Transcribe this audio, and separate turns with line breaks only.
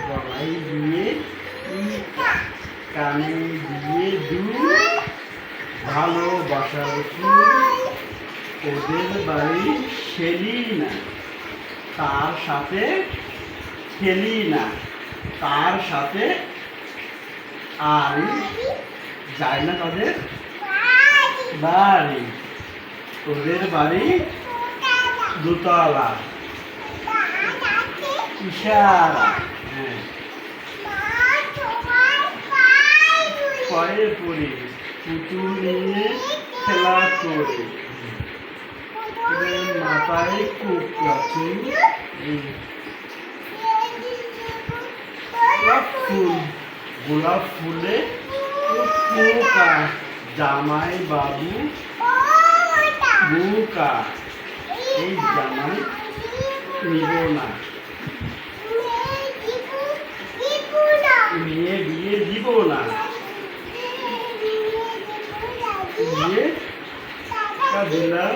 গলায় দিয়ে কানে দিয়ে ভালোবাসার ফুল ওদের বাড়ি খেলি না তার সাথে খেলি না তার সাথে আর যায় না তাদের বাড়ি ওদের বাড়ি দোতলা ইশারা হ্যাঁ পায়ে পড়ে পুতুল নিয়ে খেলা করে মাথায় কোকড়া চুল গোলাপ ফুলে পোকা জামাই বাবু বোকা এই জামাই নিব না মেয়ে বিয়ে দিব না বিয়ে দিলাম